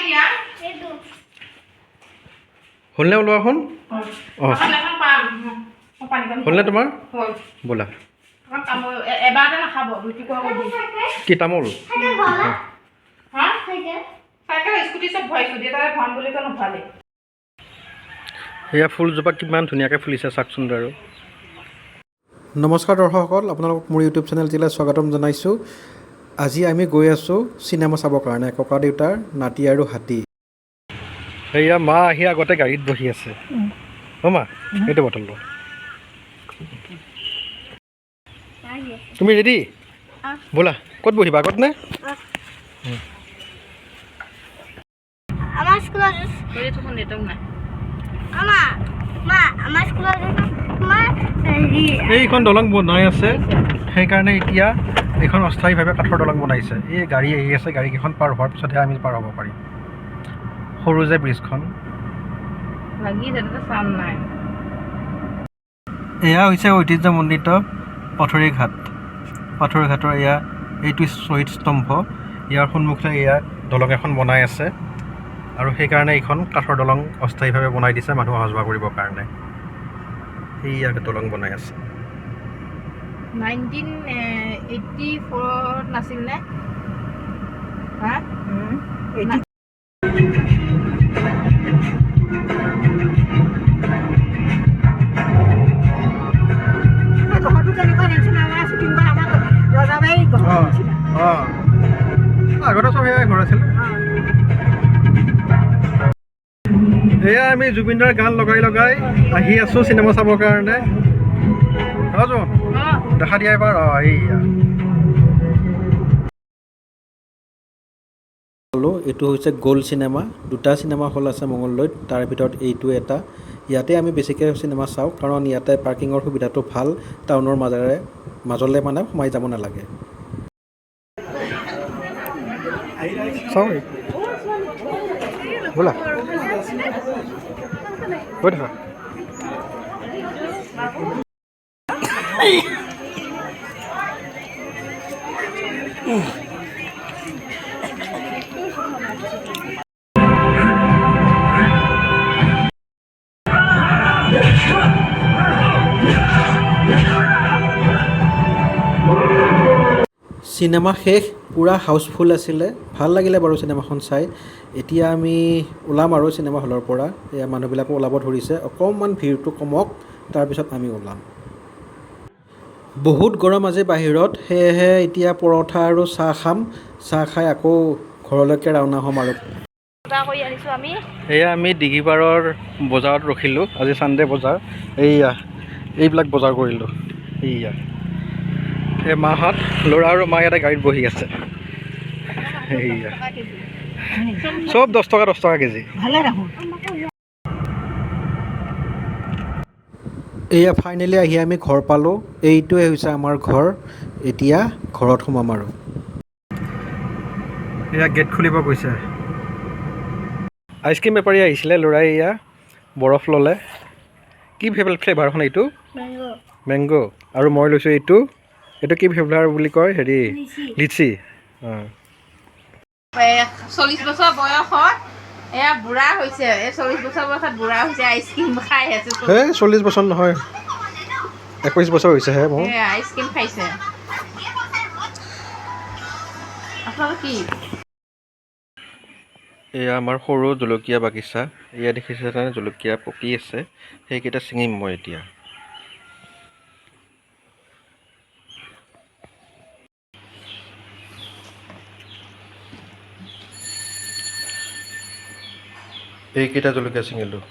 দিয়া হ'লনে ওলোৱা এখন অঁ হ'লনে তোমাৰ ব'লা এবাৰতে নাখাব ৰুটি কি তামোল স্কুটি চব ভৰাইছোঁ দেউতাই ভৰাম বুলি কৈ নভৰালে সেয়া ফুলজোপা কিমান ধুনীয়াকৈ ফুলিছে চাওকচোন বাৰু নমস্কাৰ দৰ্শকসকল আপোনালোকক মোৰ ইউটিউব চেনেলটিলৈ স্বাগতম জনাইছোঁ আজি আমি গৈ আছোঁ চিনেমা চাবৰ কাৰণে ককা দেউতাৰ নাতি আৰু হাতী সেয়া মা আহি আগতে গাড়ীত বহি আছে অঁ মা এইটো বটল লোৱা তুমি ৰেডি ব'লা ক'ত বহিবা আগত নে আমাৰ স্কুলত এইখন দলং বনাই আছে সেইকাৰণে এতিয়া এইখন অস্থায়ীভাৱে কাঠৰ দলং বনাইছে এই গাড়ী আহি আছে গাড়ীকেইখন পাৰ হোৱাৰ পিছতহে আমি পাৰ হ'ব পাৰিম সৰু যে ব্ৰিজখন এয়া হৈছে ঐতিহ্যমণ্ডিত পাথৰীঘাটৰ এয়া এইটো শ্বহীদ স্তম্ভ ইয়াৰ সন্মুখতে এয়া দলং এখন বনাই আছে আৰু সেইকাৰণে এইখন কাঠৰ দলং অস্থায়ীভাৱে বনাই দিছে মানুহ অহা যোৱা কৰিবৰ কাৰণে ইয়াকে দলং বনাই আছে 1984 নাছিল নে হা আগতে চব সেয়াই ঘৰ আছিল এয়া আমি জুবিনদাৰ গান লগাই লগাই আহি আছোঁ চিনেমা চাবৰ কাৰণে দেখা দিয়া এবাৰ এইয়া এইটো হৈছে গ'ল্ড চিনেমা দুটা চিনেমা হল আছে মঙলদৈত তাৰ ভিতৰত এইটো এটা ইয়াতে আমি বেছিকৈ চিনেমা চাওঁ কাৰণ ইয়াতে পাৰ্কিঙৰ সুবিধাটো ভাল টাউনৰ মাজলৈ মানে সোমাই যাব নালাগে চাওঁ ব'লা গৈ থাকা চিনেমা শেষ পূৰা হাউচফুল আছিলে ভাল লাগিলে বাৰু চিনেমাখন চাই এতিয়া আমি ওলাম আৰু চিনেমা হলৰ পৰা এয়া মানুহবিলাকো ওলাব ধৰিছে অকণমান ভিৰটো কমক তাৰপিছত আমি ওলাম বহুত গৰম আজি বাহিৰত সেয়েহে এতিয়া পৰঠা আৰু চাহ খাম চাহ খাই আকৌ ঘৰলৈকে ৰাওনা হ'ম আৰু এয়া আমি দিঘিপাৰৰ বজাৰত ৰখিলোঁ আজি ছানডে বজাৰ এইবিলাক বজাৰ কৰিলোঁ এই মাহঁত ল'ৰা আৰু মা ইয়াতে গাড়ীত বহি আছে চব 10 টকা কেজি এয়া ফাইনেলি আহি আমি ঘৰ পালোঁ এইটোৱে হৈছে আমাৰ ঘৰ এতিয়া ঘৰত সোমাম আৰু এয়া গেট খুলিব গৈছে আইচক্ৰীম বেপাৰী আহিছিলে ল'ৰাই এয়া বৰফ ল'লে কি ফ্লেভাৰখন এইটো মেংগ' আৰু মই লৈছোঁ এইটো কি ফ্লেভাৰ বুলি কয় হেৰি লিচি 40 বছৰ বয়সত এয়া বুঢ়া হৈছে 40 বছৰ বয়সত বুঢ়া হৈছে আইচক্ৰীম খাই আছে 40 বছৰ নহয় 21 বছৰ হৈছেহে মোৰ আইচক্ৰীম খাইছে আপোনালোক কি এয়া আমাৰ সৰু জলকীয়া বাগিচা এয়া দেখিছে তাৰমানে জলকীয়া পকি আছে সেইকেইটা ছিঙিম মই এতিয়া এইকেইটা জলকীয়া ছিঙিলোঁ